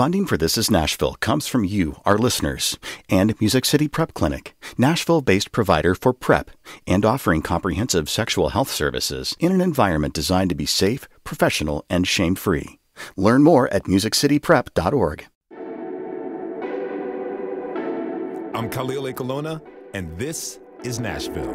Funding for This Is Nashville comes from you, our listeners, and Music City Prep Clinic, Nashville-based provider for PrEP and offering comprehensive sexual health services in an environment designed to be safe, professional, and shame-free. Learn more at musiccityprep.org. I'm Khalil Ekulona, and this is Nashville.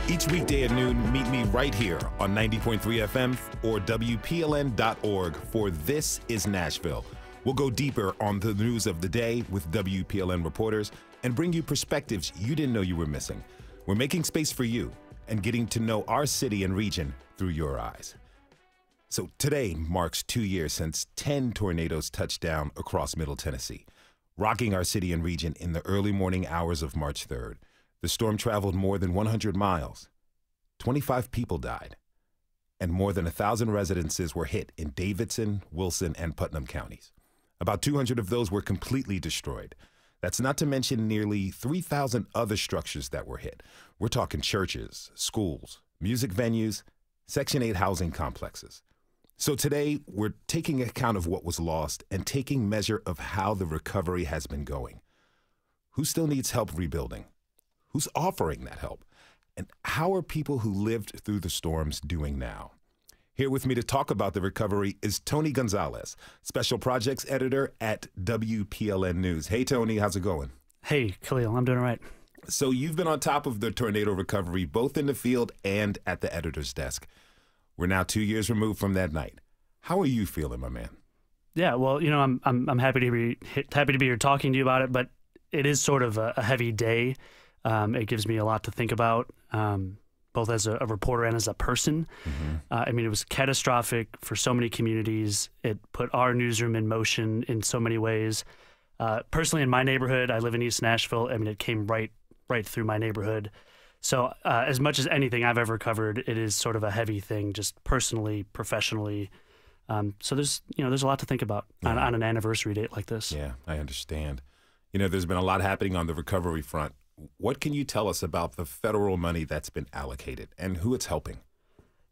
Each weekday at noon, meet me right here on 90.3 FM or WPLN.org for This is Nashville. We'll go deeper on the news of the day with WPLN reporters and bring you perspectives you didn't know you were missing. We're making space for you and getting to know our city and region through your eyes. So today marks 2 years since 10 tornadoes touched down across Middle Tennessee, rocking our city and region in the early morning hours of March 3rd. The storm traveled more than 100 miles. 25 people died, and more than 1,000 residences were hit in Davidson, Wilson, and Putnam counties. About 200 of those were completely destroyed. That's not to mention nearly 3,000 other structures that were hit. We're talking churches, schools, music venues, Section 8 housing complexes. So today, we're taking account of what was lost and taking measure of how the recovery has been going. Who still needs help rebuilding? Who's offering that help? And how are people who lived through the storms doing now? Here with me to talk about the recovery is Tony Gonzalez, Special Projects Editor at WPLN News. Hey, Tony, how's it going? Hey, Khalil, I'm doing all right. So you've been on top of the tornado recovery, both in the field and at the editor's desk. We're now 2 years removed from that night. How are you feeling, my man? Yeah, well, you know, I'm happy to be here talking to you about it, but it is sort of a heavy day. It gives me a lot to think about, both as a reporter and as a person. Mm-hmm. I mean, it was catastrophic for so many communities. It put our newsroom in motion in so many ways. Personally, in my neighborhood, I live in East Nashville. I mean, it came right through my neighborhood. So as much as anything I've ever covered, it is sort of a heavy thing, just personally, professionally. So there's a lot to think about on an anniversary date like this. Yeah, I understand. You know, there's been a lot happening on the recovery front. What can you tell us about the federal money that's been allocated and who it's helping?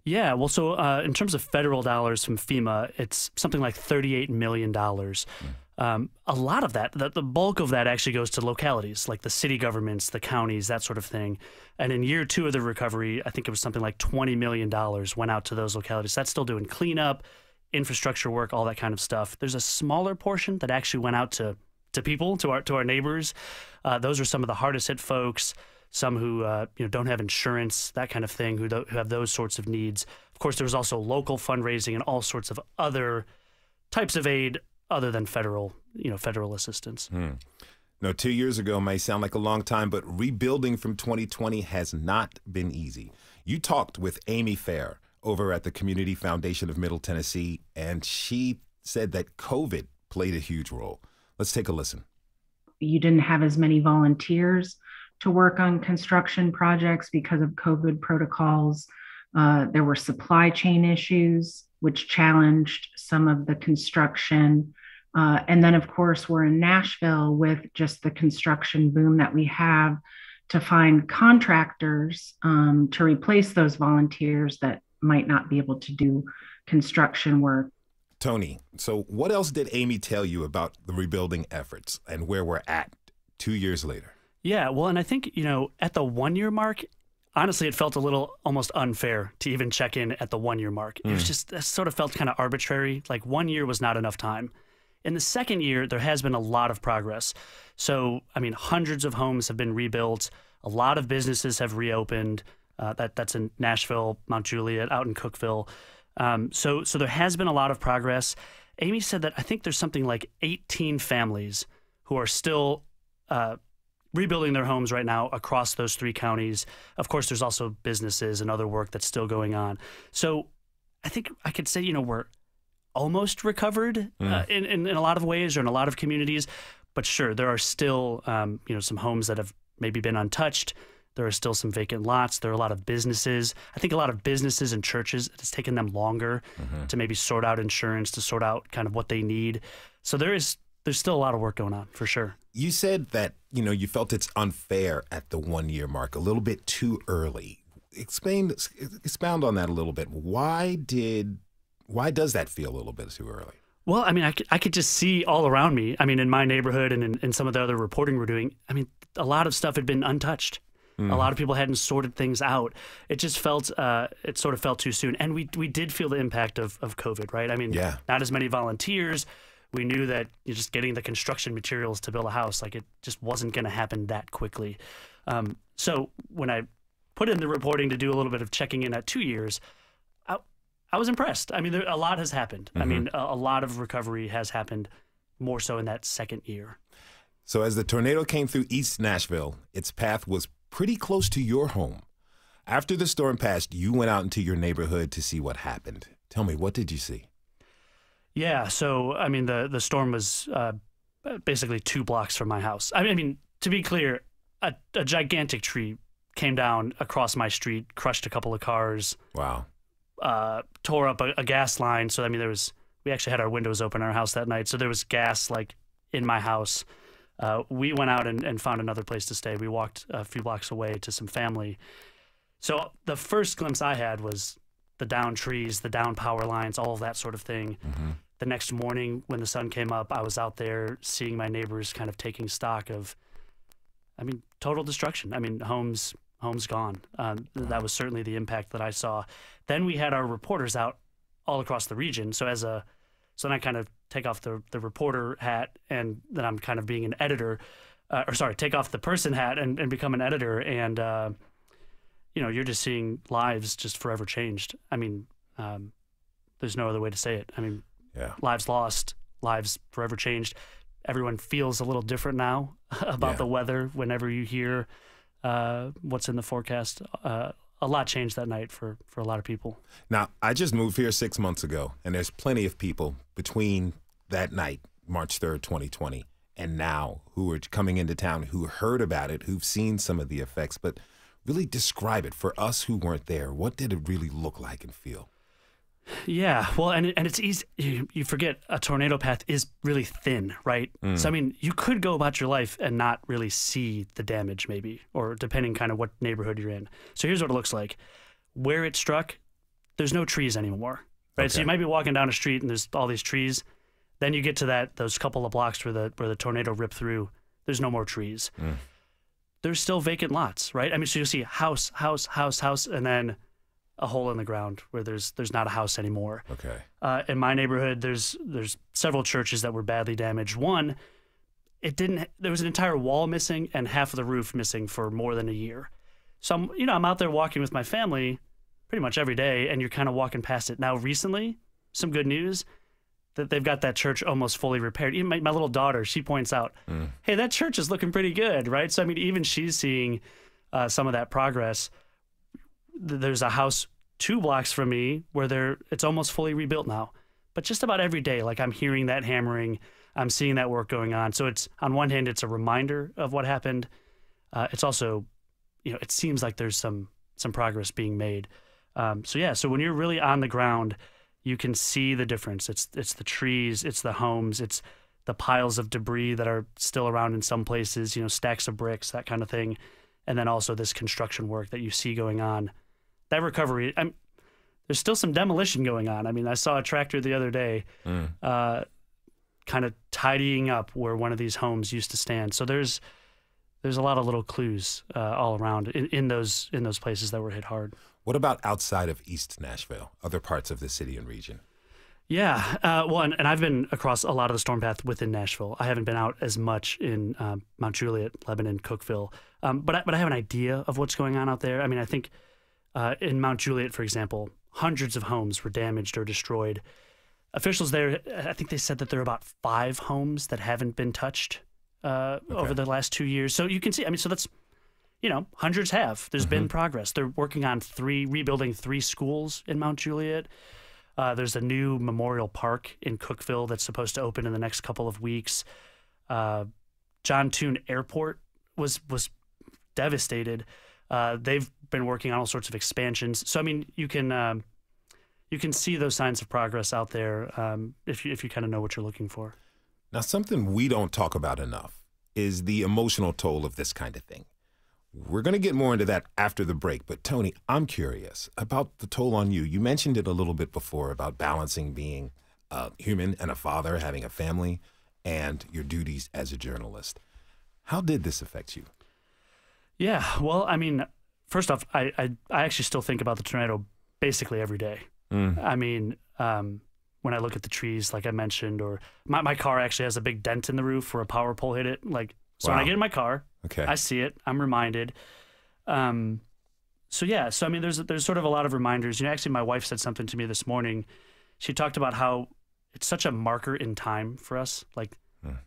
Yeah, well, so in terms of federal dollars from FEMA, it's something like $38 million. A lot of that, the bulk of that actually goes to localities, like the city governments, the counties, that sort of thing. And in year two of the recovery, I think it was something like $20 million went out to those localities. That's still doing cleanup, infrastructure work, all that kind of stuff. There's a smaller portion that actually went out to people, to our neighbors. Those are some of the hardest hit folks, some who don't have insurance, that kind of thing, who have those sorts of needs. Of course, there was also local fundraising and all sorts of other types of aid other than federal assistance. Now, 2 years ago may sound like a long time, but rebuilding from 2020 has not been easy. You talked with Amy Fair over at the Community Foundation of Middle Tennessee, and she said that COVID played a huge role. Let's take a listen. You didn't have as many volunteers to work on construction projects because of COVID protocols. There were supply chain issues, which challenged some of the construction. And then, of course, we're in Nashville with just the construction boom that we have, to find contractors to replace those volunteers that might not be able to do construction work. Tony, so what else did Amy tell you about the rebuilding efforts and where we're at 2 years later? Yeah, well, and I think, at the 1 year mark, honestly, it felt a little almost unfair to even check in at the 1 year mark. It was just, it sort of felt kind of arbitrary. Like 1 year was not enough time. In the second year, there has been a lot of progress. So, I mean, hundreds of homes have been rebuilt. A lot of businesses have reopened. That's in Nashville, Mount Juliet, out in Cookeville. So there has been a lot of progress. Amy said that I think there's something like 18 families who are still rebuilding their homes right now across those three counties. Of course, there's also businesses and other work that's still going on. So I think I could say, we're almost recovered in a lot of ways, or in a lot of communities. But sure, there are still, some homes that have maybe been untouched. There are still some vacant lots. There are a lot of businesses. I think a lot of businesses and churches, it's taken them longer to maybe sort out insurance, to sort out kind of what they need. So there's still a lot of work going on, for sure. You said that, you felt it's unfair at the 1 year mark, a little bit too early. expound on that a little bit. Why does that feel a little bit too early? Well, I mean, I could just see all around me. I mean, in my neighborhood and in some of the other reporting we're doing, I mean, a lot of stuff had been untouched. A lot of people hadn't sorted things out. It just felt, it sort of felt too soon. And we did feel the impact of COVID, right? I mean, not as many volunteers. We knew that just getting the construction materials to build a house, like it just wasn't going to happen that quickly. So when I put in the reporting to do a little bit of checking in at 2 years, I was impressed. I mean, a lot has happened. I mean, a lot of recovery has happened, more so in that second year. So as the tornado came through East Nashville, its path was pretty close to your home. After the storm passed, you went out into your neighborhood to see what happened. Tell me, what did you see? Yeah, so, I mean, the storm was basically 2 blocks from my house. I mean, to be clear, a gigantic tree came down across my street, crushed a couple of cars. Wow. Tore up a gas line. So, I mean, we actually had our windows open in our house that night. So there was gas like in my house. We went out and found another place to stay. We walked a few blocks away to some family. So the first glimpse I had was the down trees, the down power lines, all of that sort of thing. The next morning when the sun came up, I was out there seeing my neighbors kind of taking stock of, I mean, total destruction. I mean, homes gone. That was certainly the impact that I saw. Then we had our reporters out all across the region. So then I kind of take off the reporter hat, and then I'm kind of being an editor, take off the person hat and become an editor. And, you're just seeing lives just forever changed. I mean, there's no other way to say it. I mean, lives lost, lives forever changed. Everyone feels a little different now about the weather whenever you hear what's in the forecast. A lot changed that night for a lot of people. Now, I just moved here 6 months ago, and there's plenty of people between that night, March 3rd, 2020, and now who are coming into town, who heard about it, who've seen some of the effects, but really describe it for us who weren't there. What did it really look like and feel? Yeah, well, and it's easy. You forget a tornado path is really thin, right? So, I mean, you could go about your life and not really see the damage maybe, or depending kind of what neighborhood you're in. So here's what it looks like. Where it struck, there's no trees anymore, right? Okay. So you might be walking down a street and there's all these trees. Then you get to those couple of blocks where the tornado ripped through. There's no more trees. There's still vacant lots, right? I mean, so you'll see house, and then a hole in the ground where there's not a house anymore. Okay. In my neighborhood, there's several churches that were badly damaged. One, there was an entire wall missing and half of the roof missing for more than a year. So I'm out there walking with my family pretty much every day, and you're kind of walking past it. Now, recently, some good news that they've got that church almost fully repaired. Even my little daughter, she points out, hey, that church is looking pretty good, right? So, I mean, even she's seeing some of that progress. There's a house 2 blocks from me where it's almost fully rebuilt now. But just about every day, like, I'm hearing that hammering, I'm seeing that work going on. So it's, on one hand, it's a reminder of what happened. It's also, it seems like there's some progress being made. So when you're really on the ground, you can see the difference. It's the trees, it's the homes, it's the piles of debris that are still around in some places, stacks of bricks, that kind of thing. And then also this construction work that you see going on. That recovery, there's still some demolition going on. I mean, I saw a tractor the other day kind of tidying up where one of these homes used to stand. So there's a lot of little clues all around in those places that were hit hard. What about outside of East Nashville, other parts of the city and region? Yeah, well, and I've been across a lot of the storm path within Nashville. I haven't been out as much in Mount Juliet, Lebanon, Cookeville, but I have an idea of what's going on out there. I mean, I think in Mount Juliet, for example, hundreds of homes were damaged or destroyed. Officials there, I think they said that there are about 5 homes that haven't been touched over the last 2 years. So you can see, I mean, so that's, hundreds have. There's been progress. They're working on rebuilding 3 schools in Mount Juliet. There's a new memorial park in Cookeville that's supposed to open in the next couple of weeks. John Toon Airport was devastated. They've been working on all sorts of expansions. So, I mean, you can see those signs of progress out there if you kind of know what you're looking for. Now, something we don't talk about enough is the emotional toll of this kind of thing. We're going to get more into that after the break. But Tony, I'm curious about the toll on you. You mentioned it a little bit before about balancing being a human and a father, having a family, and your duties as a journalist. How did this affect you? Yeah, well, I mean, first off, I actually still think about the tornado basically every day. I mean, when I look at the trees, like I mentioned, or my car actually has a big dent in the roof where a power pole hit it. Like, so when I get in my car, I see it, I'm reminded. So yeah, so I mean, there's sort of a lot of reminders. You know, actually, my wife said something to me this morning. She talked about how it's such a marker in time for us, like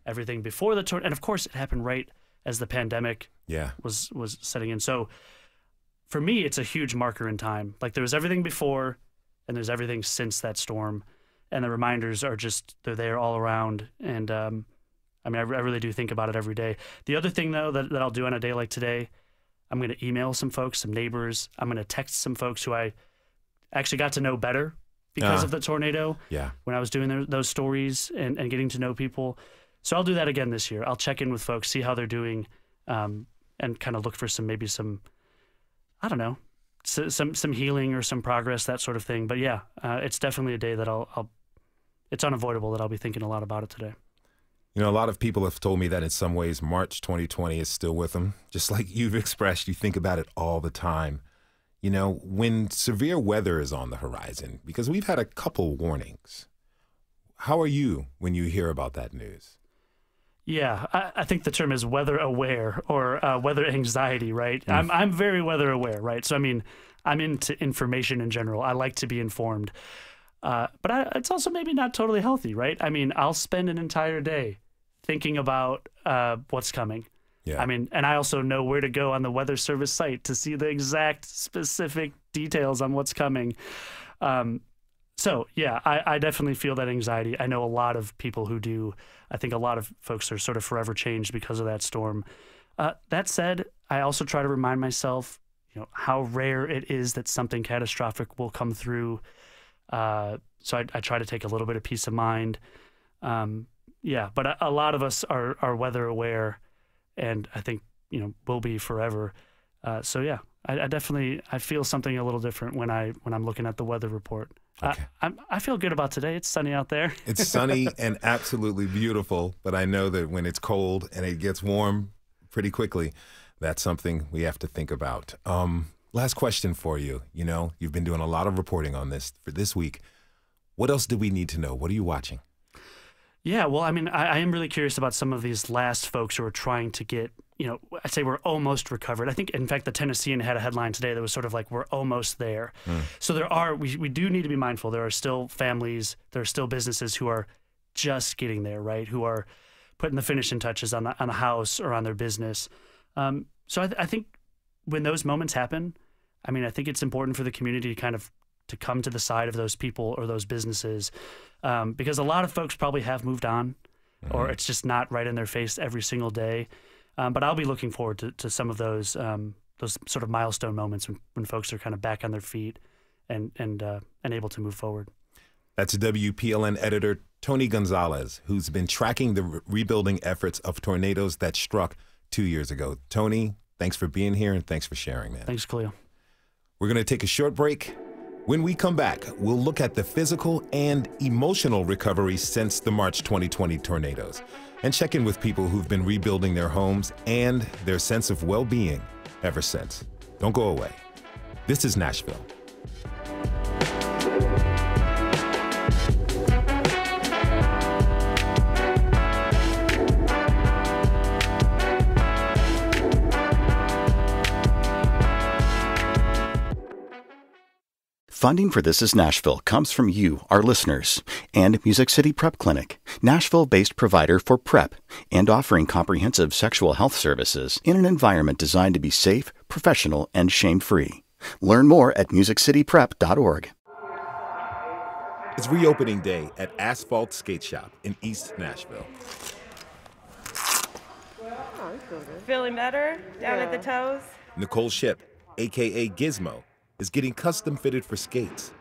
everything before the tornado, and of course, it happened right as the pandemic was setting in. So for me, it's a huge marker in time. Like there was everything before, and there's everything since that storm, and the reminders are just they're there all around. And I mean, I really do think about it every day. The other thing though that I'll do on a day like today, I'm going to email some folks, some neighbors. I'm going to text some folks who I actually got to know better because of the tornado. Yeah. When I was doing those stories and getting to know people. So I'll do that again this year. I'll check in with folks, see how they're doing, and kind of look for some I don't know, some healing or some progress, that sort of thing. But yeah, it's definitely a day that it's unavoidable that I'll be thinking a lot about it today. You know, a lot of people have told me that in some ways March 2020 is still with them. Just like you've expressed, you think about it all the time. You know, when severe weather is on the horizon, because we've had a couple warnings. How are you when you hear about that news? Yeah, I think the term is weather aware or weather anxiety, right? I'm very weather aware, right? So, I mean, I'm into information in general. I like to be informed. But it's also maybe not totally healthy, right? I mean, I'll spend an entire day thinking about what's coming. Yeah. I mean, and I also know where to go on the Weather Service site to see the exact specific details on what's coming. So, yeah, I definitely feel that anxiety. I know a lot of people who do. I think a lot of folks are sort of forever changed because of that storm. That said, I also try to remind myself, you know, how rare it is that something catastrophic will come through. So I try to take a little bit of peace of mind. Yeah, but a lot of us are weather aware, and I think, you know, will be forever. So yeah, I definitely feel something a little different when I'm looking at the weather report. Okay. I feel good about today. It's sunny out there. It's sunny and absolutely beautiful, but I know that when it's cold and it gets warm pretty quickly, that's something we have to think about. Last question for you. You know, you've been doing a lot of reporting on this for this week. What else do we need to know? What are you watching? Yeah, well, I mean, I am really curious about some of these last folks who are trying to get, you know, I'd say we're almost recovered. I think, in fact, the Tennessean had a headline today that was sort of like, we're almost there. So we do need to be mindful. There are still families, there are still businesses who are just getting there, right? Who are putting the finishing touches on the house or on their business. So I think when those moments happen, I mean, I think it's important for the community to come to the side of those people or those businesses, because a lot of folks probably have moved on, or it's just not right in their face every single day. But I'll be looking forward to some of those sort of milestone moments when folks are kind of back on their feet and able to move forward. That's WPLN editor Tony Gonzalez, who's been tracking the rebuilding efforts of tornadoes that struck 2 years ago. Tony, thanks for being here and thanks for sharing, man. Thanks, Khalil. We're going to take a short break. When we come back, we'll look at the physical and emotional recovery since the March 2020 tornadoes and check in with people who've been rebuilding their homes and their sense of well-being ever since. Don't go away. This is Nashville. Funding for This is Nashville comes from you, our listeners, and Music City Prep Clinic, Nashville-based provider for PrEP and offering comprehensive sexual health services in an environment designed to be safe, professional, and shame-free. Learn more at musiccityprep.org. It's reopening day at Asphalt Skate Shop in East Nashville. Feeling better down at the toes? Nicole Ship, a.k.a. Gizmo, is getting custom fitted for skates.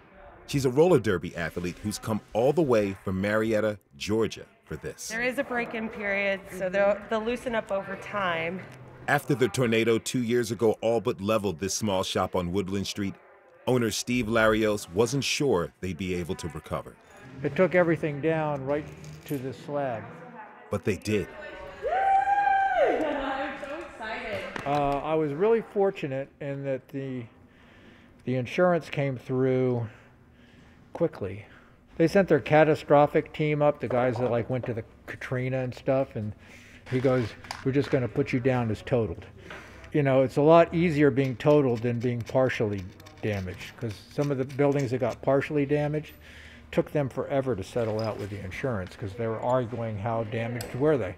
She's a roller derby athlete who's come all the way from Marietta, Georgia for this. There is a break-in period, so they'll loosen up over time. After the tornado 2 years ago all but leveled this small shop on Woodland Street, owner Steve Larios wasn't sure they'd be able to recover. It took everything down right to the slab. But they did. I'm so excited. I was really fortunate in that the insurance came through quickly. They sent their catastrophic team up, the guys that like went to the Katrina and stuff, and he goes, "We're just going to put you down as totaled." You know, it's a lot easier being totaled than being partially damaged, because some of the buildings that got partially damaged took them forever to settle out with the insurance because they were arguing how damaged were they.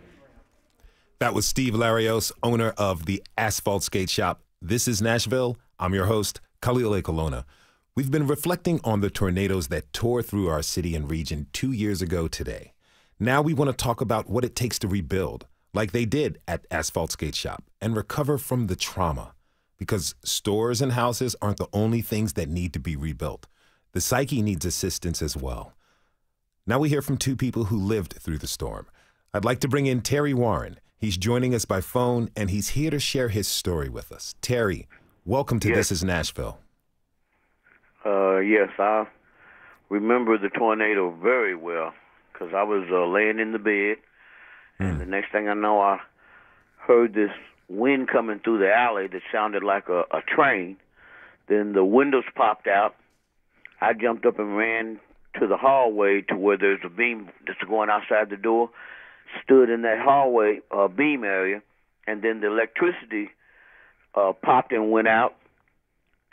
That was Steve Larios, owner of the Asphalt Skate Shop. This is Nashville. I'm your host, Khalil Ekulona. We've been reflecting on the tornadoes that tore through our city and region 2 years ago today. Now we want to talk about what it takes to rebuild, like they did at Asphalt Skate Shop, and recover from the trauma. Because stores and houses aren't the only things that need to be rebuilt. The psyche needs assistance as well. Now we hear from two people who lived through the storm. I'd like to bring in Terry Warren. He's joining us by phone, and he's here to share his story with us. Terry, welcome to This is Nashville. Yes, I remember the tornado very well because I was laying in the bed, and the next thing I know, I heard this wind coming through the alley that sounded like a train. Then the windows popped out. I jumped up and ran to the hallway to where there's a beam that's going outside the door, stood in that hallway beam area, and then the electricity popped and went out.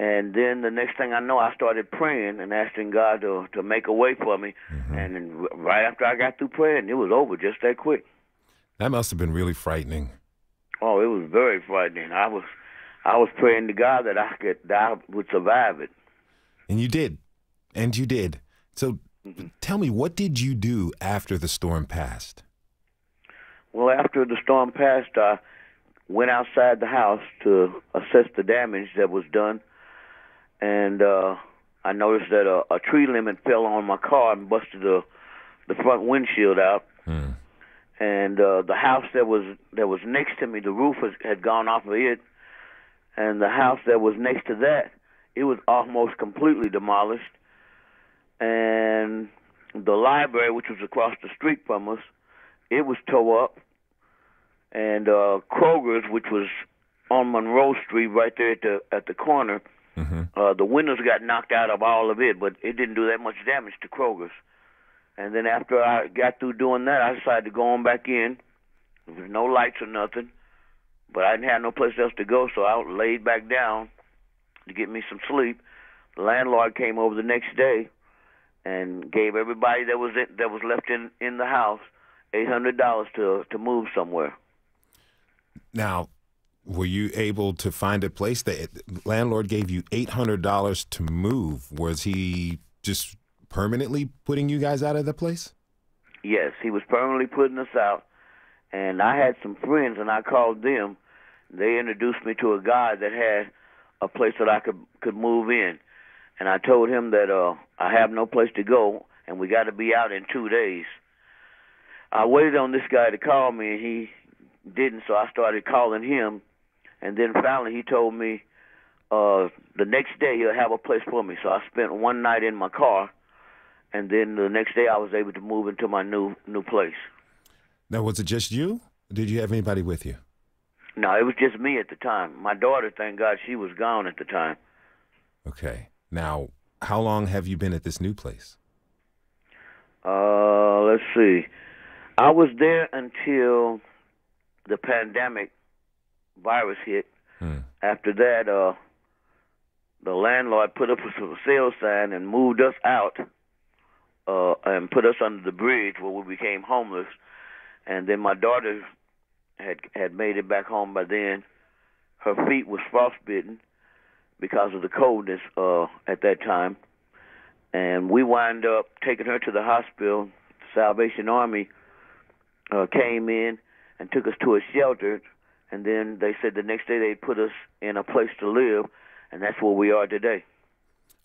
And then the next thing I know, I started praying and asking God to make a way for me. And then right after I got through praying, it was over just that quick. That must have been really frightening. Oh, it was very frightening. I was praying to God that I would survive it. And you did. And you did. So tell me, what did you do after the storm passed? Well, after the storm passed, I went outside the house to assess the damage that was done. And I noticed that a tree limb fell on my car and busted the front windshield out. And the house that was next to me, the roof had gone off of it. And the house that was next to that, it was almost completely demolished. And the library, which was across the street from us, it was tore up. And Kroger's, which was on Monroe Street right there at the corner, the windows got knocked out of all of it, but it didn't do that much damage to Kroger's. And then after I got through doing that, I decided to go on back in. There was no lights or nothing, but I didn't have no place else to go, so I laid back down to get me some sleep. The landlord came over the next day and gave everybody that was left in the house $800 to move somewhere. Now, were you able to find a place? The landlord gave you $800 to move. Was he just permanently putting you guys out of the place? Yes, he was permanently putting us out. And I had some friends, and I called them. They introduced me to a guy that had a place that I could move in. And I told him that I have no place to go, and we got to be out in 2 days. I waited on this guy to call me, and he didn't, so I started calling him. And then finally he told me the next day he'll have a place for me. So I spent one night in my car, and then the next day I was able to move into my new place. Now, was it just you? Or did you have anybody with you? No, it was just me at the time. My daughter, thank God, she was gone at the time. Okay. Now, how long have you been at this new place? Let's see. I was there until the pandemic virus hit. After that, the landlord put up a for sale sign and moved us out and put us under the bridge where we became homeless. And then my daughter had made it back home by then. Her feet was frostbitten because of the coldness at that time. And we wound up taking her to the hospital. The Salvation Army came in and took us to a shelter. And then they said the next day they'd put us in a place to live, and that's where we are today.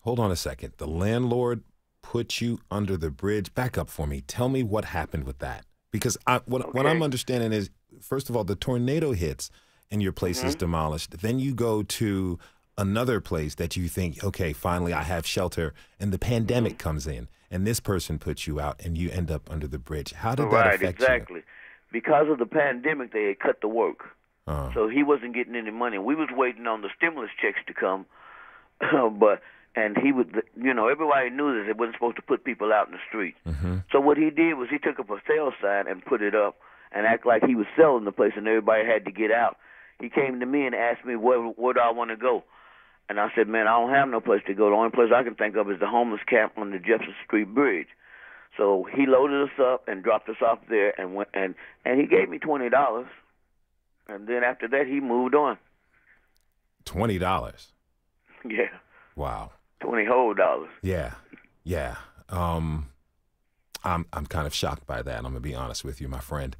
Hold on a second. The landlord put you under the bridge. Back up for me. Tell me what happened with that. Because what I'm understanding is, first of all, the tornado hits, and your place is demolished. Then you go to another place that you think, okay, finally I have shelter, and the pandemic comes in, and this person puts you out, and you end up under the bridge. How did that affect you? Right, exactly. Because of the pandemic, they had cut the work. So he wasn't getting any money. We was waiting on the stimulus checks to come, and he would, everybody knew that they wasn't supposed to put people out in the street. So what he did was he took up a sale sign and put it up and act like he was selling the place, and everybody had to get out. He came to me and asked me where do I want to go. And I said, man, I don't have no place to go. The only place I can think of is the homeless camp on the Jefferson Street Bridge. So he loaded us up and dropped us off there, and went and he gave me $20. And then after that, he moved on. $20. Yeah. Wow. 20 whole dollars. Yeah. I'm kind of shocked by that. I'm gonna be honest with you, my friend.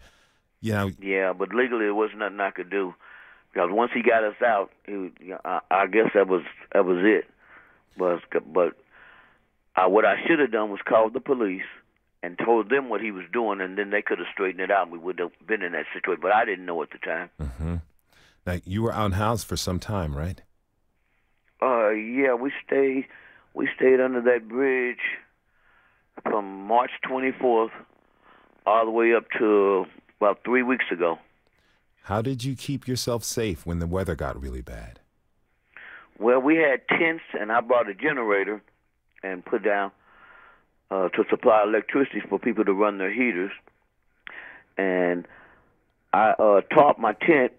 Yeah, but legally, there was nothing I could do. Because once he got us out, I guess that was it. But what I should have done was called the police and told them what he was doing, and then they could have straightened it out, and we would have been in that situation. But I didn't know at the time. Now, you were unhoused for some time, right? Yeah, we stayed under that bridge from March 24th all the way up to about 3 weeks ago. How did you keep yourself safe when the weather got really bad? Well, we had tents, and I brought a generator and put down to supply electricity for people to run their heaters. And I topped my tent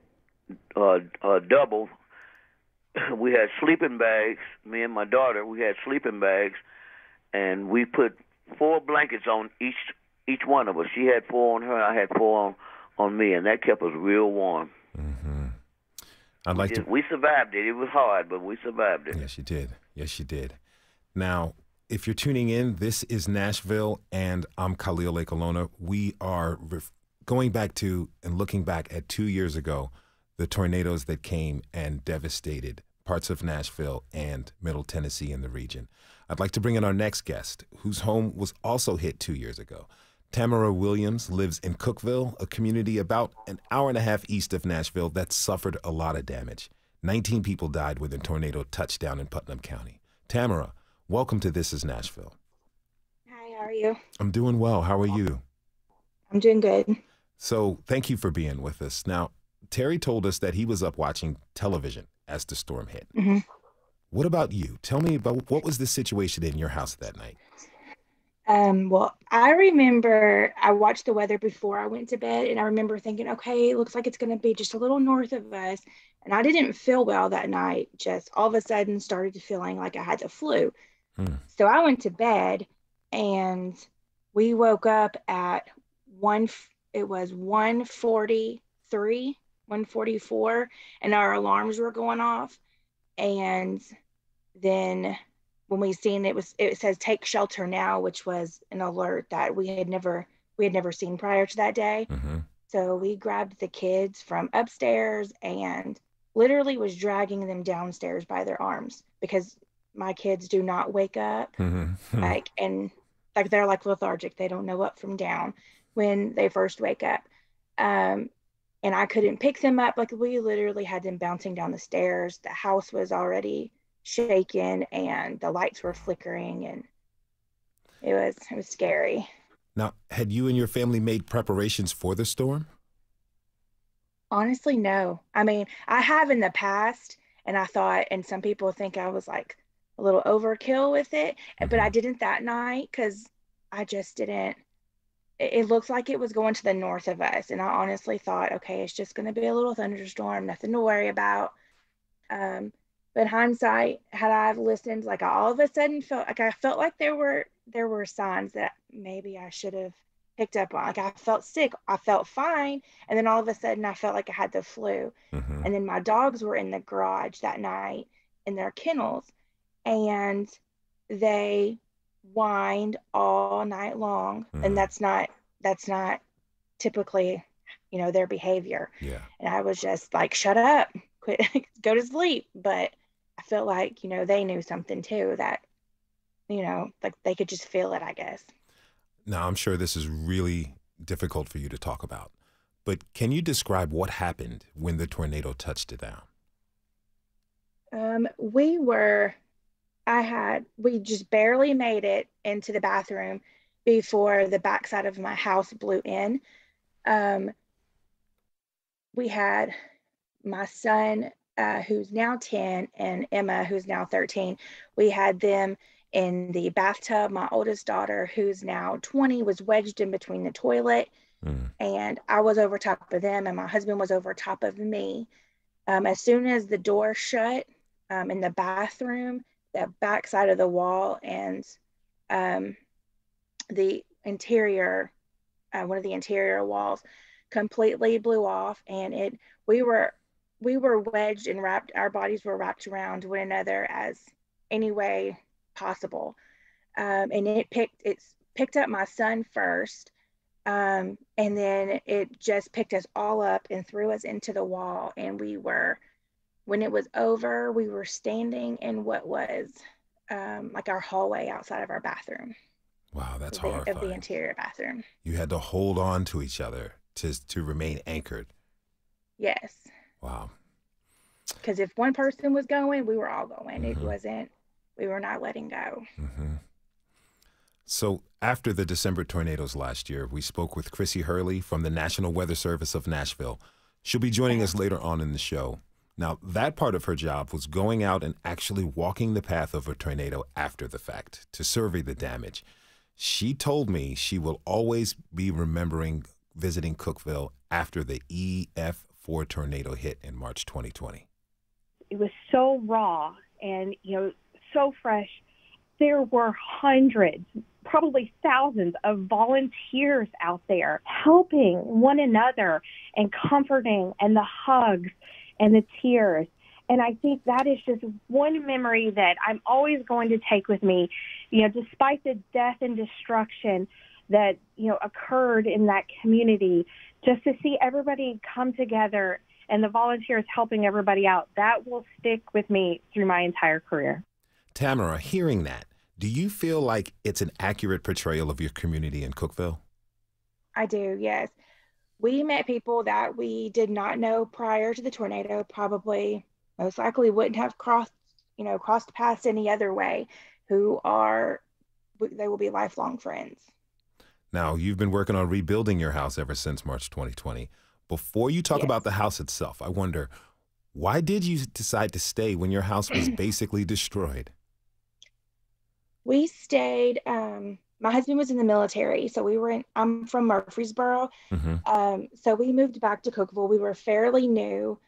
double. We had sleeping bags, me and my daughter, we had sleeping bags, and we put 4 blankets on each one of us. She had 4 on her, and I had 4 on me, and that kept us real warm. We survived it. It was hard, but we survived it. Yes, you did. Yes, you did. Now, if you're tuning in, this is Nashville, and I'm Khalil Ekulona. We are going back to and looking back at 2 years ago, the tornadoes that came and devastated parts of Nashville and Middle Tennessee in the region. I'd like to bring in our next guest, whose home was also hit 2 years ago. Tamara Williams lives in Cookville, a community about an hour and a half east of Nashville that suffered a lot of damage. 19 people died when the tornado touched down in Putnam County. Tamara, welcome to This is Nashville. Hi, how are you? I'm doing well. How are you? I'm doing good. So thank you for being with us. Now, Terry told us that he was up watching television as the storm hit. What about you? Tell me about what was the situation in your house that night? Well, I remember I watched the weather before I went to bed, and I remember thinking, okay, it looks like it's going to be just a little north of us. And I didn't feel well that night. Just all of a sudden started feeling like I had the flu. So I went to bed, and we woke up at 1:43, 1:44, and our alarms were going off. And then when we seen it says take shelter now, which was an alert that we had never seen prior to that day. So we grabbed the kids from upstairs and literally was dragging them downstairs by their arms, because my kids do not wake up like they're like lethargic. They don't know up from down when they first wake up. And I couldn't pick them up. Like, we literally had them bouncing down the stairs. The house was already shaken and the lights were flickering, and it was scary. Now, had you and your family made preparations for the storm? Honestly, no. I mean, I have in the past, and I thought, and some people think I was like a little overkill with it, but I didn't that night because I just didn't. It looked like it was going to the north of us, and I honestly thought, okay, it's just going to be a little thunderstorm, nothing to worry about. But hindsight, had I listened, like, I all of a sudden felt like there were signs that maybe I should have picked up on. Like, I felt sick, I felt fine, and then all of a sudden I felt like I had the flu. And then my dogs were in the garage that night in their kennels, and they whined all night long, and that's not typically, their behavior. And I was just like, shut up, quit, go to sleep. But I felt like, they knew something too, that, like they could just feel it, I guess. Now, I'm sure this is really difficult for you to talk about, But can you describe what happened when the tornado touched it down? We just barely made it into the bathroom before the backside of my house blew in. Um, we had my son, who's now 10, and Emma, who's now 13. We had them in the bathtub. My oldest daughter, who's now 20, was wedged in between the toilet, and I was over top of them, and my husband was over top of me. As soon as the door shut in the bathroom, the backside of the wall and the interior, one of the interior walls, completely blew off, and we were wedged and wrapped. Our bodies were wrapped around one another as any way possible, and it picked up my son first, and then it just picked us all up and threw us into the wall. And when it was over, we were standing in what was like our hallway outside of our bathroom. Wow, that's horrifying. Of the horrifying. interior bathroom. You had to hold on to each other to remain anchored. Yes. Wow. Because if one person was going, we were all going. We were not letting go. So after the December tornadoes last year, we spoke with Chrissy Hurley from the National Weather Service of Nashville. She'll be joining us later on in the show. Now, that part of her job was going out and actually walking the path of a tornado after the fact to survey the damage. She told me she will always be remembering visiting Cookeville after the EF4 tornado hit in March 2020. It was so raw and, so fresh. There were hundreds, probably thousands of volunteers out there helping one another and comforting, and the hugs and the tears. And I think that is just one memory that I'm always going to take with me, despite the death and destruction that, occurred in that community, just to see everybody come together and the volunteers helping everybody out, that will stick with me through my entire career. Tamara, hearing that, do you feel like it's an accurate portrayal of your community in Cookeville? I do, yes. We met people that we did not know prior to the tornado, probably most likely wouldn't have crossed paths any other way, they will be lifelong friends. Now, you've been working on rebuilding your house ever since March 2020. Before you talk about the house itself, I wonder, why did you decide to stay when your house was basically destroyed? We stayed, my husband was in the military, so I'm from Murfreesboro. So we moved back to Cookeville. We were fairly new.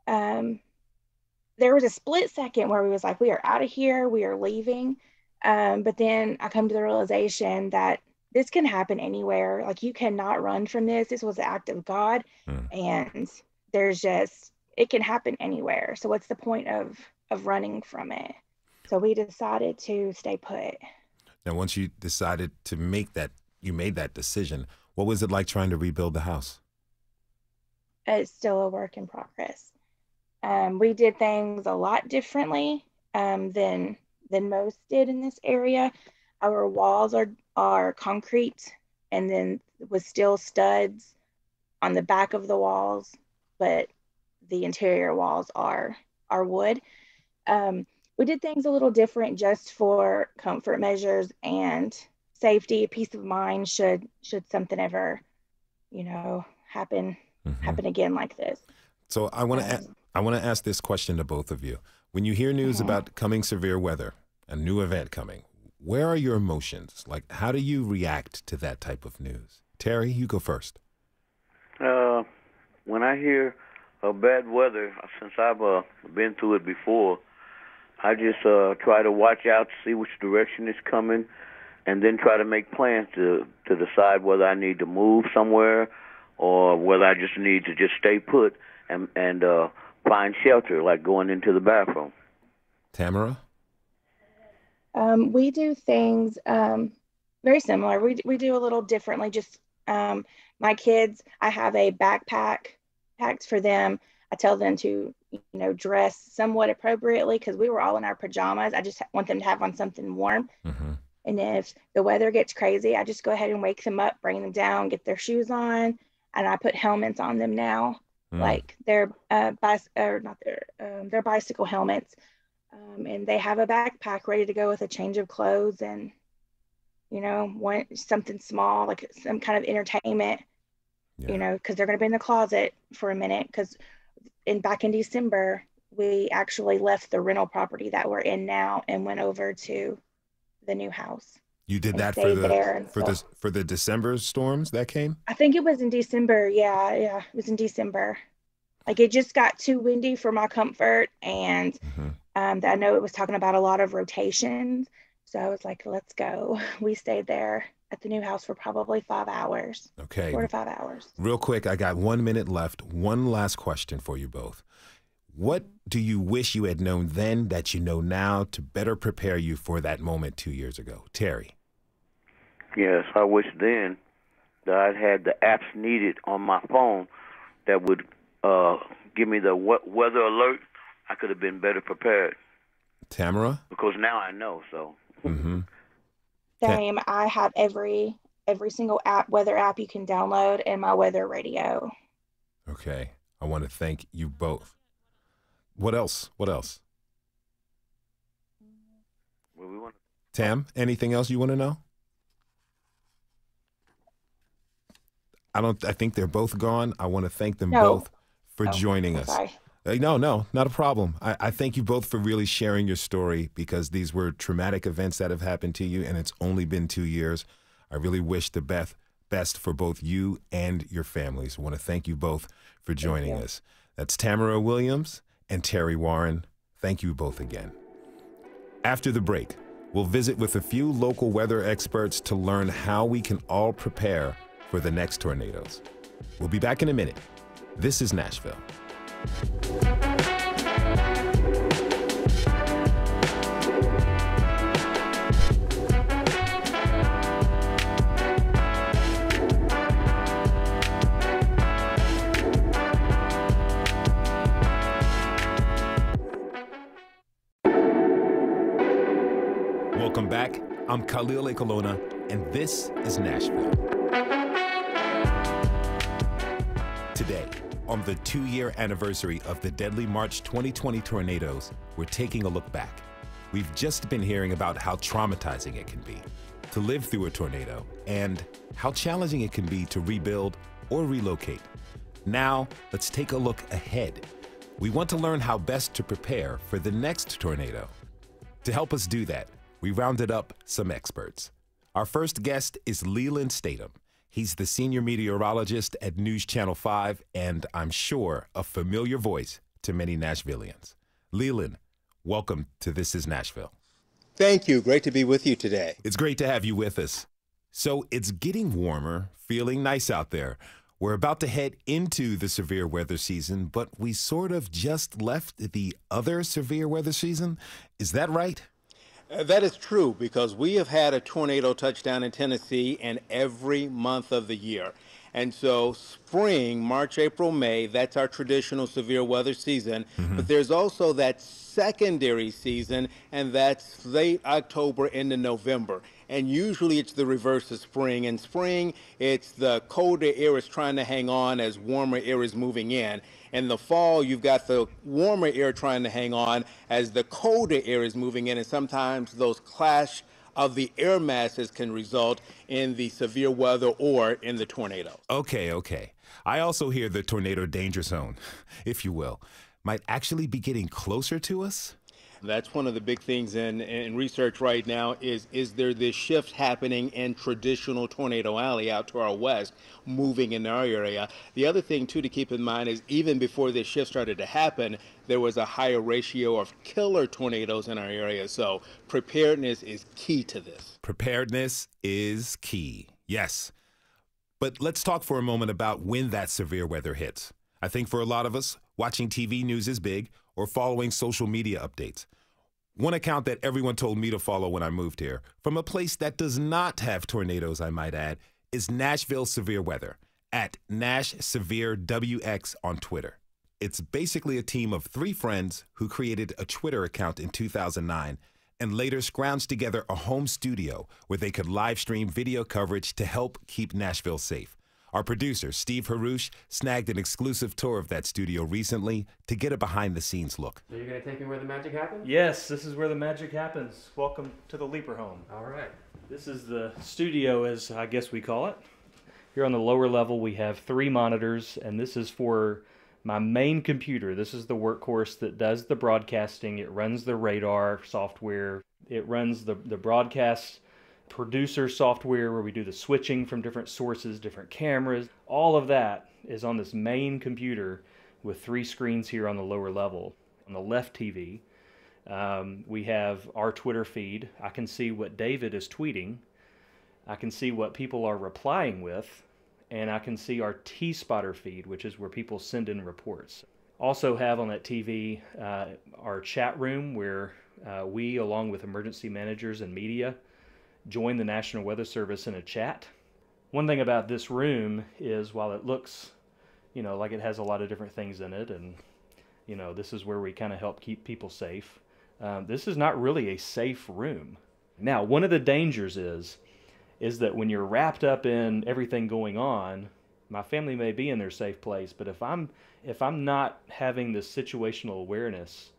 There was a split second where we was like, we are out of here, we are leaving. But then I come to the realization that this can happen anywhere. Like, you cannot run from this. This was an act of God. And it can happen anywhere. So what's the point of running from it? So we decided to stay put. Now, once you decided to made that decision, what was it like trying to rebuild the house? It's still a work in progress. We did things a lot differently than most did in this area. Our walls are concrete, and then with steel studs on the back of the walls, but the interior walls are wood. We did things a little different just for comfort measures and safety, peace of mind should something ever, happen again like this. So I want to ask this question to both of you. When you hear news about coming severe weather, a new event coming, where are your emotions? Like, how do you react to that type of news? Terry, you go first. When I hear of bad weather, since I've been through it before, I just try to watch out to see which direction it's coming, and then try to make plans to decide whether I need to move somewhere or whether I just need to just stay put and find shelter, like going into the bathroom. Tamara? We do things very similar. We do a little differently. Just my kids, I have a backpack packed for them. I tell them to, dress somewhat appropriately because we were all in our pajamas. I just want them to have on something warm. And if the weather gets crazy, I just go ahead and wake them up, bring them down, get their shoes on. and I put helmets on them now, like they're they're bicycle helmets, and they have a backpack ready to go with a change of clothes and, you know, want something small, like some kind of entertainment, you know, because they're going to be in the closet for a minute. Because back in December, we actually left the rental property that we're in now and went over to the new house. You did that for the December storms that came? I think it was in December. Yeah, it was in December. Like, it just got too windy for my comfort, and I know it was talking about a lot of rotations. So I was like, let's go. We stayed there at the new house for probably 5 hours. Okay. 4 to 5 hours. Real quick, I got 1 minute left. One last question for you both. What do you wish you had known then that you know now to better prepare you for that moment 2 years ago? Terry. Yes, I wish then that I'd had the apps needed on my phone that would give me the weather alert. I could have been better prepared. Tamara? Because now I know, so. Same. I have every single weather app you can download, and my weather radio. Okay. I want to thank you both. What else? Tam, anything else you want to know? I think they're both gone. I want to thank them both for joining us. Sorry. No, not a problem. I thank you both for really sharing your story, because these were traumatic events that have happened to you, and it's only been 2 years. I really wish the best for both you and your families. I want to thank you both for joining us. That's Tamara Williams and Terry Warren. Thank you both again. After the break, we'll visit with a few local weather experts to learn how we can all prepare for the next tornadoes. We'll be back in a minute. This is Nashville. Welcome back. I'm Khalil Ekulona, and this is Nashville. Today, on the 2-year anniversary of the deadly March 2020 tornadoes, we're taking a look back. We've just been hearing about how traumatizing it can be to live through a tornado and how challenging it can be to rebuild or relocate. Now, let's take a look ahead. We want to learn how best to prepare for the next tornado. To help us do that, we rounded up some experts. Our first guest is Leland Statham. He's the senior meteorologist at News Channel 5, and I'm sure a familiar voice to many Nashvillians. Leland, welcome to This is Nashville. Thank you. Great to be with you today. It's great to have you with us. So it's getting warmer, feeling nice out there. We're about to head into the severe weather season, but we sort of just left the other severe weather season. Is that right? That is true, because we have had a tornado touchdown in Tennessee in every month of the year. And so spring, March, April, May, that's our traditional severe weather season. But there's also that secondary season, and that's late October into November. And usually it's the reverse of spring. In spring, it's the colder air is trying to hang on as warmer air is moving in. In the fall, you've got the warmer air trying to hang on as the colder air is moving in, and sometimes those clash of the air masses can result in the severe weather or in the tornado. Okay. I also hear the tornado danger zone, if you will, might actually be getting closer to us. That's one of the big things in research right now is there this shift happening in traditional Tornado Alley out to our west, moving in our area. The other thing, too, to keep in mind is even before this shift started to happen, there was a higher ratio of killer tornadoes in our area. So preparedness is key to this. Preparedness is key, yes. But let's talk for a moment about when that severe weather hits. I think for a lot of us, watching TV news is big, or following social media updates. One account that everyone told me to follow when I moved here, from a place that does not have tornadoes, I might add, is Nashville Severe Weather, at NashSevereWX on Twitter. It's basically a team of 3 friends who created a Twitter account in 2009 and later scrounged together a home studio where they could live stream video coverage to help keep Nashville safe. Our producer, Steve Harouche, snagged an exclusive tour of that studio recently to get a behind-the-scenes look. So you're going to take me where the magic happens? Yes, this is where the magic happens. Welcome to the Leaper home. All right. This is the studio, as I guess we call it. Here on the lower level, we have 3 monitors, and this is for my main computer. This is the workhorse that does the broadcasting. It runs the radar software. It runs the broadcast producer software where we do the switching from different sources, different cameras. All of that is on this main computer with 3 screens here on the lower level. On the left TV, we have our Twitter feed. I can see what David is tweeting. I can see what people are replying with. And I can see our T-Spotter feed, which is where people send in reports. Also have on that TV our chat room where we, along with emergency managers and media, join the National Weather Service in a chat. One thing about this room is while it looks, like it has a lot of different things in it, and, this is where we kind of help keep people safe, this is not really a safe room. Now, one of the dangers is that when you're wrapped up in everything going on, my family may be in their safe place, but if I'm not having this situational awareness,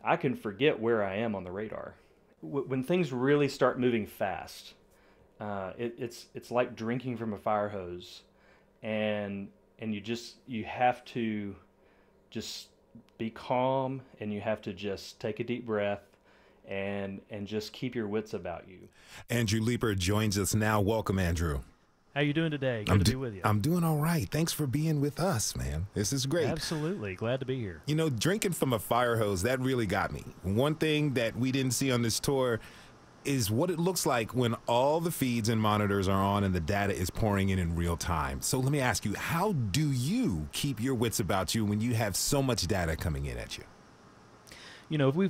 I can forget where I am on the radar. When things really start moving fast, it's like drinking from a fire hose, and you have to just be calm, and you have to just take a deep breath and just keep your wits about you. Andrew Leaper joins us now. Welcome, Andrew. How you doing today? Good to be with you. I'm doing all right. Thanks for being with us, man. This is great. Absolutely. Glad to be here. Drinking from a fire hose, that really got me. One thing that we didn't see on this tour is what it looks like when all the feeds and monitors are on and the data is pouring in real time. So let me ask you, how do you keep your wits about you when you have so much data coming in at you?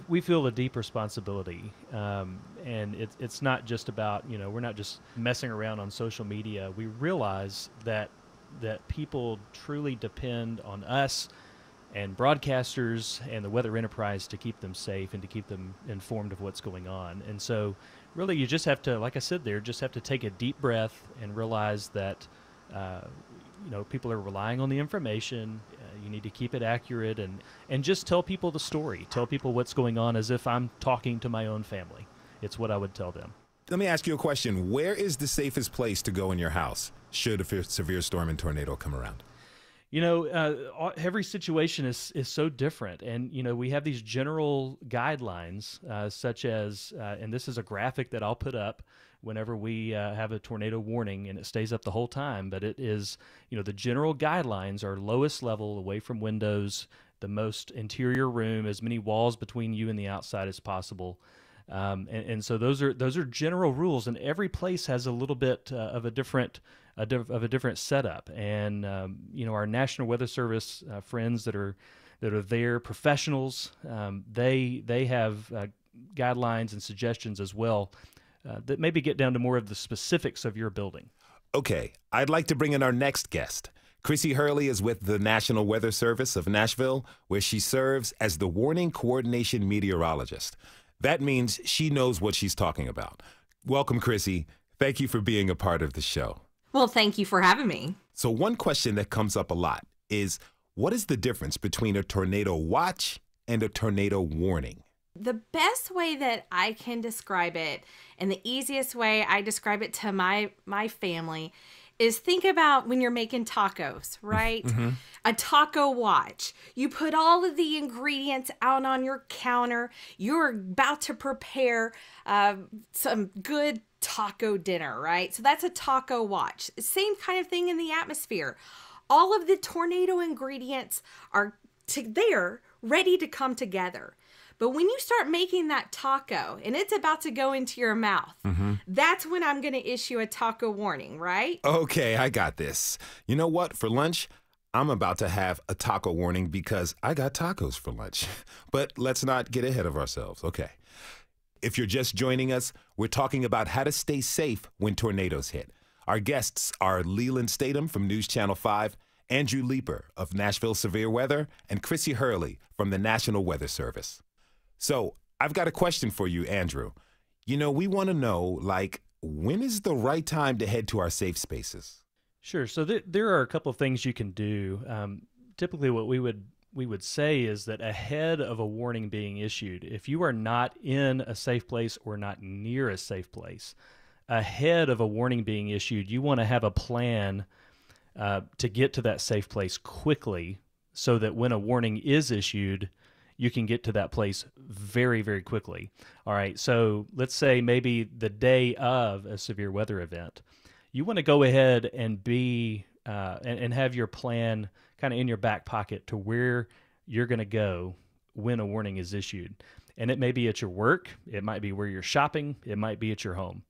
We feel a deep responsibility, and it's not just about, we're not just messing around on social media. We realize that people truly depend on us and broadcasters and the Weather Enterprise to keep them safe and to keep them informed of what's going on. And so really you just have to, like I said there, just have to take a deep breath and realize that, people are relying on the information. You need to keep it accurate and just tell people the story. Tell people what's going on as if I'm talking to my own family. It's what I would tell them. Let me ask you a question. Where is the safest place to go in your house should a severe storm and tornado come around? Every situation is so different. And, we have these general guidelines such as, and this is a graphic that I'll put up whenever we have a tornado warning, and it stays up the whole time. But it is, the general guidelines are lowest level away from windows, the most interior room, as many walls between you and the outside as possible. And so those are general rules, and every place has a little bit of a different setup. And our National Weather Service friends that are there, professionals, they have guidelines and suggestions as well that maybe get down to more of the specifics of your building. Okay, I'd like to bring in our next guest. Chrissy Hurley is with the National Weather Service of Nashville, where she serves as the Warning Coordination Meteorologist. That means she knows what she's talking about. Welcome, Chrissy. Thank you for being a part of the show. Well, thank you for having me. So one question that comes up a lot is, what is the difference between a tornado watch and a tornado warning? The best way that I can describe it, and the easiest way I describe it to my family, is think about when you're making tacos, right? Mm-hmm. A taco watch. You put all of the ingredients out on your counter. You're about to prepare some good taco dinner, right? So that's a taco watch. Same kind of thing in the atmosphere. All of the tornado ingredients are there, ready to come together. But when you start making that taco and it's about to go into your mouth, that's when I'm going to issue a taco warning, right? Okay, I got this. You know what? For lunch, I'm about to have a taco warning because I got tacos for lunch. But let's not get ahead of ourselves, okay? If you're just joining us, we're talking about how to stay safe when tornadoes hit. Our guests are Leland Statham from News Channel 5, Andrew Leaper of Nashville Severe Weather, and Chrissy Hurley from the National Weather Service. So I've got a question for you, Andrew. We want to know, when is the right time to head to our safe spaces? Sure. So there are a couple of things you can do. Typically, what we would say is that ahead of a warning being issued, if you are not in a safe place or not near a safe place, ahead of a warning being issued, you want to have a plan to get to that safe place quickly, so that when a warning is issued, you can get to that place very, very quickly. All right. So let's say maybe the day of a severe weather event, you want to go ahead and be and have your plan kind of in your back pocket to where you're going to go when a warning is issued. And it may be at your work, it might be where you're shopping, it might be at your home.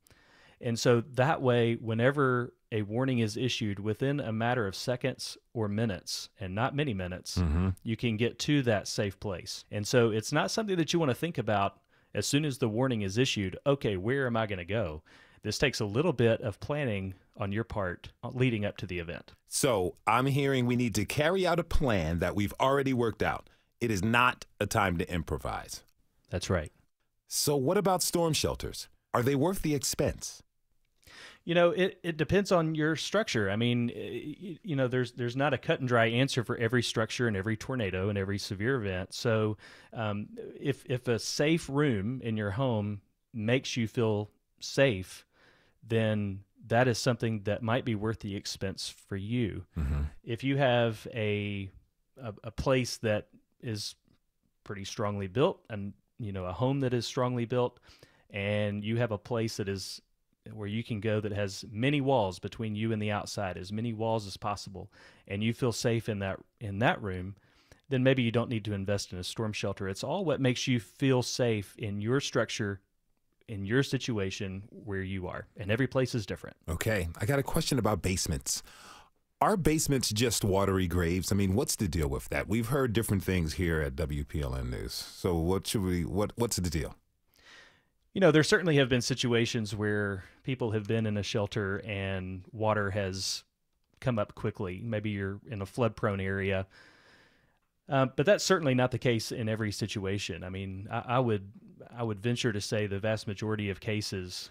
And so that way, whenever a warning is issued, within a matter of seconds or minutes, and not many minutes, you can get to that safe place. And so it's not something that you want to think about as soon as the warning is issued, okay, where am I going to go? This takes a little bit of planning on your part leading up to the event. So I'm hearing we need to carry out a plan that we've already worked out. It is not a time to improvise. That's right. So what about storm shelters? Are they worth the expense? You know, it depends on your structure. I mean, you know, there's not a cut and dry answer for every structure and every tornado and every severe event. So if a safe room in your home makes you feel safe, then that is something that might be worth the expense for you. If you have a place that is pretty strongly built, and you know, a home that is strongly built, and you have a place that is where you can go that has many walls between you and the outside, as many walls as possible, and you feel safe in that room, then maybe you don't need to invest in a storm shelter. It's all what makes you feel safe in your structure, in your situation where you are, and every place is different. Okay, I got a question about basements. Are basements just watery graves? I mean, what's the deal with that? We've heard different things here at WPLN News. So what's the deal? You know, there certainly have been situations where people have been in a shelter and water has come up quickly. Maybe you're in a flood-prone area, but that's certainly not the case in every situation. I mean, I would venture to say the vast majority of cases,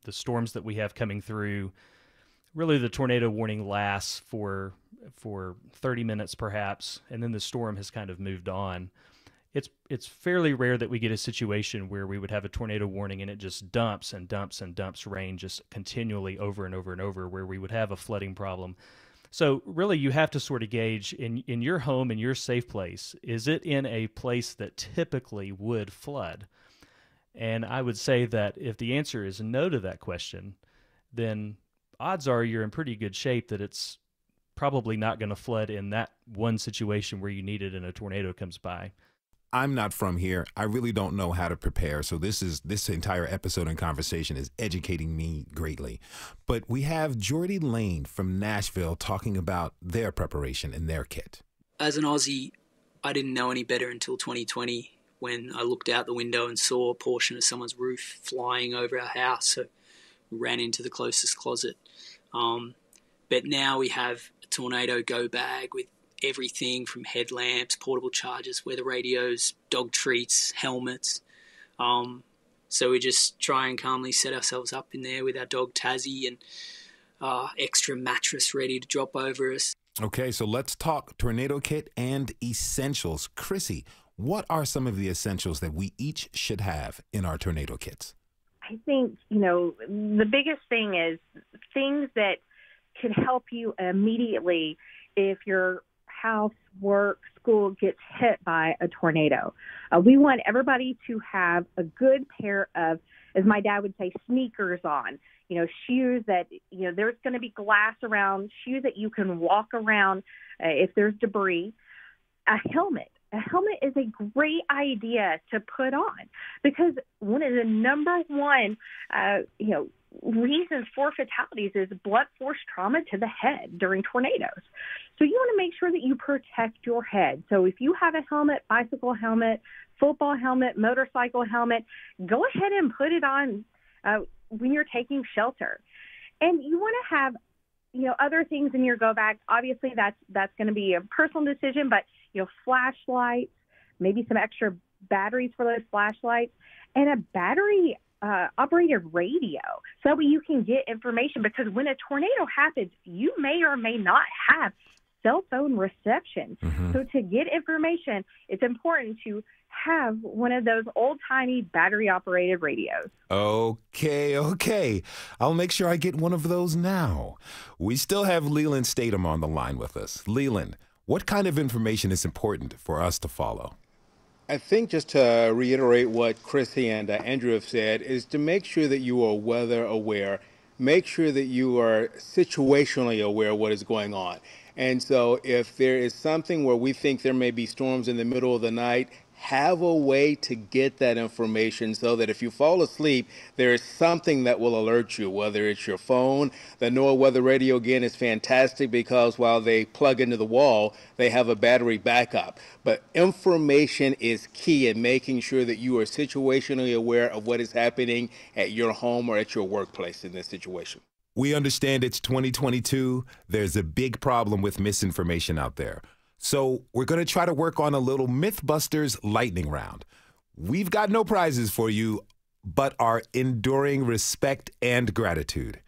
the storms that we have coming through, really the tornado warning lasts for 30 minutes perhaps, and then the storm has kind of moved on. It's fairly rare that we get a situation where we would have a tornado warning and it just dumps and dumps and dumps rain just continually over and over and over, where we would have a flooding problem. So really you have to sort of gauge in your home, in your safe place, is it in a place that typically would flood? And I would say that if the answer is no to that question, then odds are you're in pretty good shape that it's probably not going to flood in that one situation where you need it and a tornado comes by. I'm not from here. I really don't know how to prepare. So this entire episode and conversation is educating me greatly. But we have Jordy Lane from Nashville talking about their preparation and their kit. As an Aussie, I didn't know any better until 2020 when I looked out the window and saw a portion of someone's roof flying over our house. So we ran into the closest closet. But now we have a tornado go bag with everything from headlamps, portable chargers, weather radios, dog treats, helmets. So we just try and calmly set ourselves up in there with our dog Tassie and extra mattress ready to drop over us. Okay, so let's talk tornado kit and essentials. Chrissy, what are some of the essentials that we each should have in our tornado kits? I think, the biggest thing is things that could help you immediately if your house, work, school gets hit by a tornado. We want everybody to have a good pair of, as my dad would say, sneakers on, shoes that, there's going to be glass around, shoes that you can walk around if there's debris. A helmet. A helmet is a great idea to put on because one of the number one, reasons for fatalities is blunt force trauma to the head during tornadoes. So you want to make sure that you protect your head. So if you have a helmet, bicycle helmet, football helmet, motorcycle helmet, go ahead and put it on when you're taking shelter. And you want to have, other things in your go bag. Obviously, that's going to be a personal decision, but, flashlights, maybe some extra batteries for those flashlights, and a battery operated radio so that you can get information, because when a tornado happens, you may or may not have cell phone reception. So to get information, it's important to have one of those old-timey battery-operated radios. Okay. I'll make sure I get one of those now. We still have Leland Statham on the line with us. Leland, what kind of information is important for us to follow? I think, just to reiterate what Chrissy and Andrew have said, is to make sure that you are weather aware. Make sure that you are situationally aware of what is going on. And so if there is something where we think there may be storms in the middle of the night, have a way to get that information so that if you fall asleep, there is something that will alert you, whether it's your phone. The NOAA Weather Radio, again, is fantastic because while they plug into the wall, they have a battery backup. But information is key in making sure that you are situationally aware of what is happening at your home or at your workplace in this situation. We understand it's 2022. There's a big problem with misinformation out there. So we're going to try to work on a little Mythbusters lightning round. We've got no prizes for you, but our enduring respect and gratitude.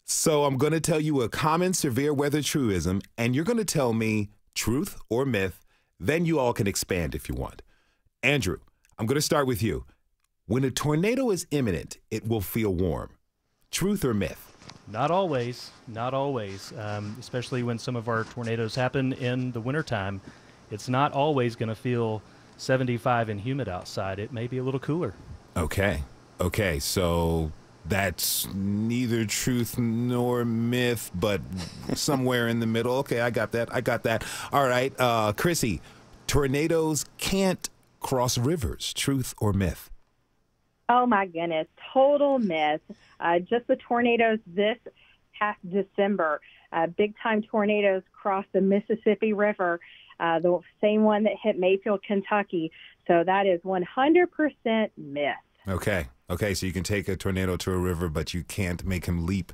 So I'm going to tell you a common severe weather truism, and you're going to tell me truth or myth. Then you all can expand if you want. Andrew, I'm going to start with you. When a tornado is imminent, it will feel warm. Truth or myth? Not always, especially when some of our tornadoes happen in the wintertime. It's not always going to feel 75 and humid outside. It may be a little cooler. Okay, so that's neither truth nor myth, but somewhere in the middle. Okay, I got that. All right, Chrissy, tornadoes can't cross rivers. Truth or myth? Oh, my goodness. Total myth. Just the tornadoes this past December. Big-time tornadoes crossed the Mississippi River, the same one that hit Mayfield, Kentucky. So that is 100% myth. Okay, so you can take a tornado to a river, but you can't make him leap.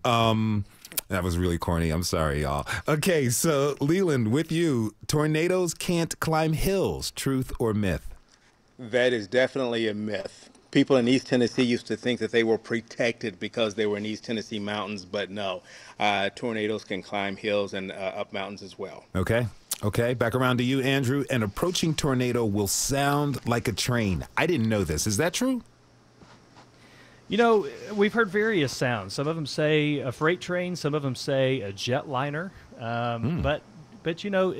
That was really corny. I'm sorry, y'all. Okay, so Leland, with you, tornadoes can't climb hills. Truth or myth? That is definitely a myth. People in East Tennessee used to think that they were protected because they were in East Tennessee mountains, but no. Tornadoes can climb hills and up mountains as well. Okay, back around to you, Andrew. An approaching tornado will sound like a train. I didn't know this. Is that true? You know, we've heard various sounds. Some of them say a freight train. Some of them say a jetliner. But you know,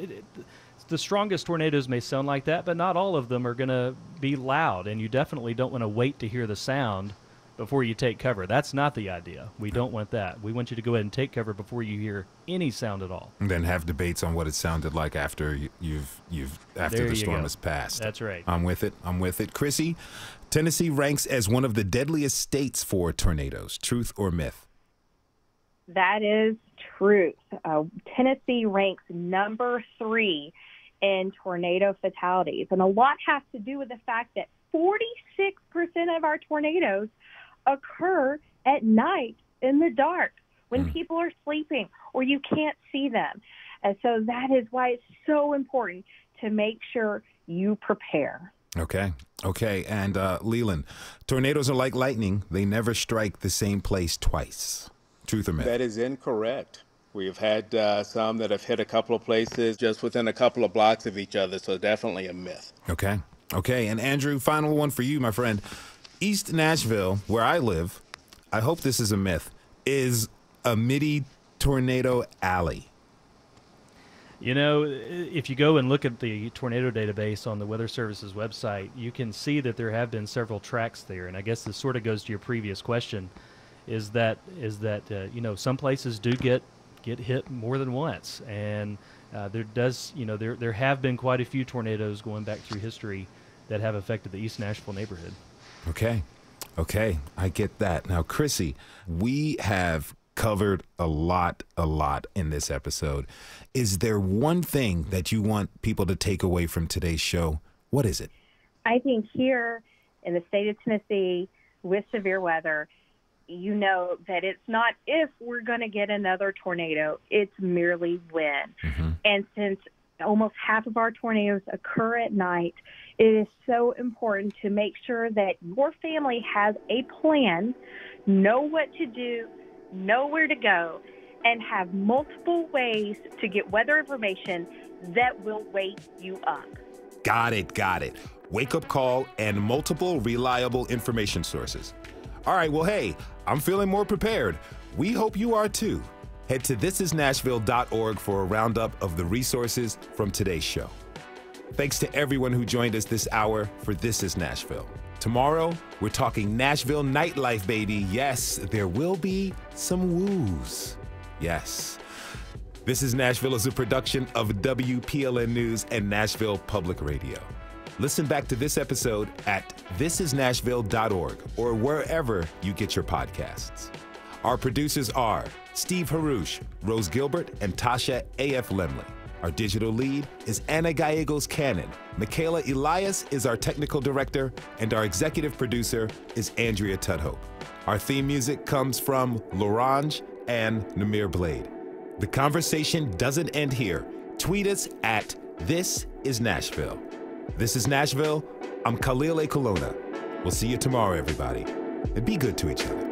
the strongest tornadoes may sound like that, but not all of them are going to be loud, and you definitely don't want to wait to hear the sound before you take cover. That's not the idea. We don't want that. We want you to go ahead and take cover before you hear any sound at all. And then have debates on what it sounded like after the storm has passed. That's right. I'm with it. Chrissy, Tennessee ranks as one of the deadliest states for tornadoes. Truth or myth? That is truth. Tennessee ranks number 3 in tornado fatalities. And a lot has to do with the fact that 46% of our tornadoes occur at night in the dark when people are sleeping or you can't see them. And so that is why it's so important to make sure you prepare. Okay. And Leland, tornadoes are like lightning. They never strike the same place twice. Truth or myth? That is incorrect. We've had some that have hit a couple of places just within a couple of blocks of each other, so definitely a myth. Okay. And Andrew, final one for you, my friend. East Nashville, where I live, I hope this is a myth, is a midi tornado alley. You know, if you go and look at the tornado database on the Weather Service's website, you can see that there have been several tracks there. And I guess this sort of goes to your previous question, is that you know, some places do get hit more than once, and there have been quite a few tornadoes going back through history that have affected the East Nashville neighborhood. Okay, I get that. Now, Chrissy, we have covered a lot in this episode. Is there one thing that you want people to take away from today's show? What is it? I think here in the state of Tennessee with severe weather, you know that it's not if we're going to get another tornado, it's merely when. And since almost half of our tornadoes occur at night, It is so important to make sure that your family has a plan, know what to do, know where to go, and have multiple ways to get weather information that will wake you up. Got it. Wake-up call and multiple reliable information sources. All right, well, hey, I'm feeling more prepared. We hope you are too. Head to thisisnashville.org for a roundup of the resources from today's show. Thanks to everyone who joined us this hour for This Is Nashville. Tomorrow, we're talking Nashville nightlife, baby. Yes, there will be some woos. Yes. This Is Nashville is a production of WPLN News and Nashville Public Radio. Listen back to this episode at thisisnashville.org or wherever you get your podcasts. Our producers are Steve Harouche, Rose Gilbert, and Tasha A.F. Lemley. Our digital lead is Anna Gallegos Cannon. Michaela Elias is our technical director, and our executive producer is Andrea Tudhope. Our theme music comes from L'Orange and Namir Blade. The conversation doesn't end here. Tweet us at This Is Nashville. This is Nashville. I'm Khalil Ekulona. We'll see you tomorrow, everybody. And be good to each other.